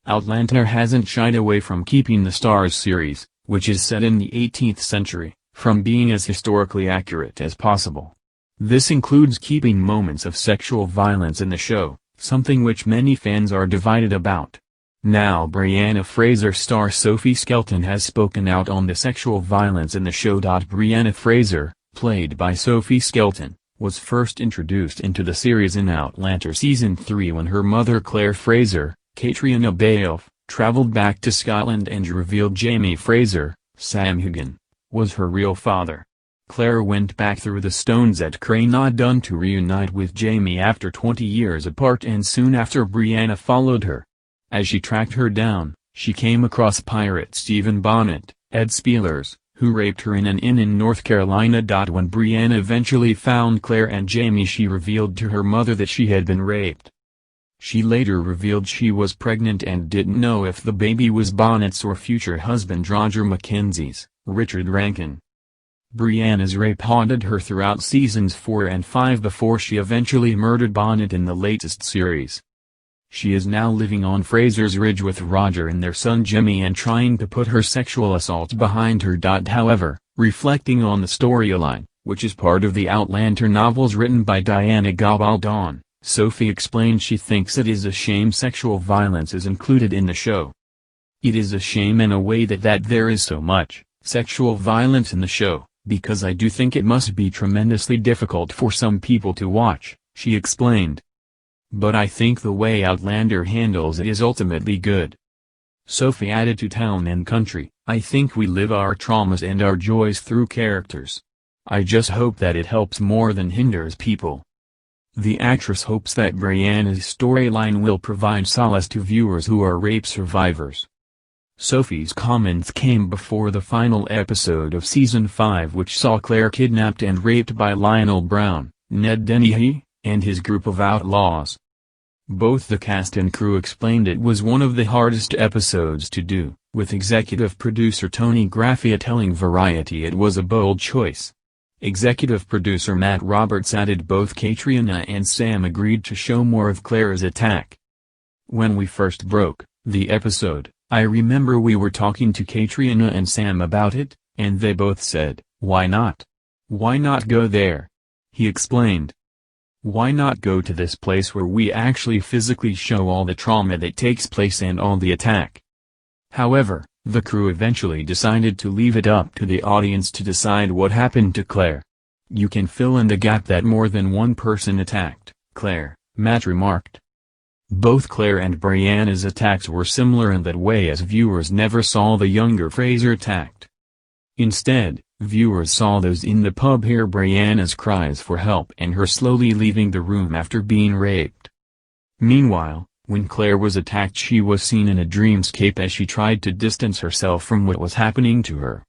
Outlander hasn't shied away from keeping the Starz series, which is set in the 18th century, from being as historically accurate as possible. This includes keeping moments of sexual violence in the show, something which many fans are divided about. Now Brianna Fraser star Sophie Skelton has spoken out on the sexual violence in the show. Brianna Fraser, played by Sophie Skelton, was first introduced into the series in Outlander Season 3 when her mother Claire Fraser, Catriona Balfe, traveled back to Scotland and revealed Jamie Fraser, Sam Heughan, was her real father. Claire went back through the stones at Cranadon to reunite with Jamie after 20 years apart, and soon after Brianna followed her. As she tracked her down, she came across pirate Stephen Bonnet, Ed Spielers, who raped her in an inn in North Carolina. When Brianna eventually found Claire and Jamie, she revealed to her mother that she had been raped. She later revealed she was pregnant and didn't know if the baby was Bonnet's or future husband Roger Mackenzie's, Richard Rankin. Brianna's rape haunted her throughout seasons 4 and 5 before she eventually murdered Bonnet in the latest series. She is now living on Fraser's Ridge with Roger and their son Jimmy and trying to put her sexual assault behind her. However, reflecting on the storyline, which is part of the Outlander novels written by Diana Gabaldon, Sophie explained she thinks it is a shame sexual violence is included in the show. It is a shame in a way that there is so much sexual violence in the show, because I do think it must be tremendously difficult for some people to watch, she explained. But I think the way Outlander handles it is ultimately good. Sophie added to Town and Country, I think we live our traumas and our joys through characters. I just hope that it helps more than hinders people. The actress hopes that Brianna's storyline will provide solace to viewers who are rape survivors. Sophie's comments came before the final episode of Season 5, which saw Claire kidnapped and raped by Lionel Brown, Ned Dennehy, and his group of outlaws. Both the cast and crew explained it was one of the hardest episodes to do, with executive producer Tony Graffia telling Variety it was a bold choice. Executive producer Matt Roberts added both Catriona and Sam agreed to show more of Claire's attack. When we first broke the episode, I remember we were talking to Catriona and Sam about it, and they both said, why not? Why not go there? He explained. Why not go to this place where we actually physically show all the trauma that takes place and all the attack? However, the crew eventually decided to leave it up to the audience to decide what happened to Claire. You can fill in the gap that more than one person attacked Claire, Matt remarked. Both Claire and Brianna's attacks were similar in that way, as viewers never saw the younger Fraser attacked. Instead, viewers saw those in the pub hear Brianna's cries for help and her slowly leaving the room after being raped. Meanwhile, when Claire was attacked, she was seen in a dreamscape as she tried to distance herself from what was happening to her.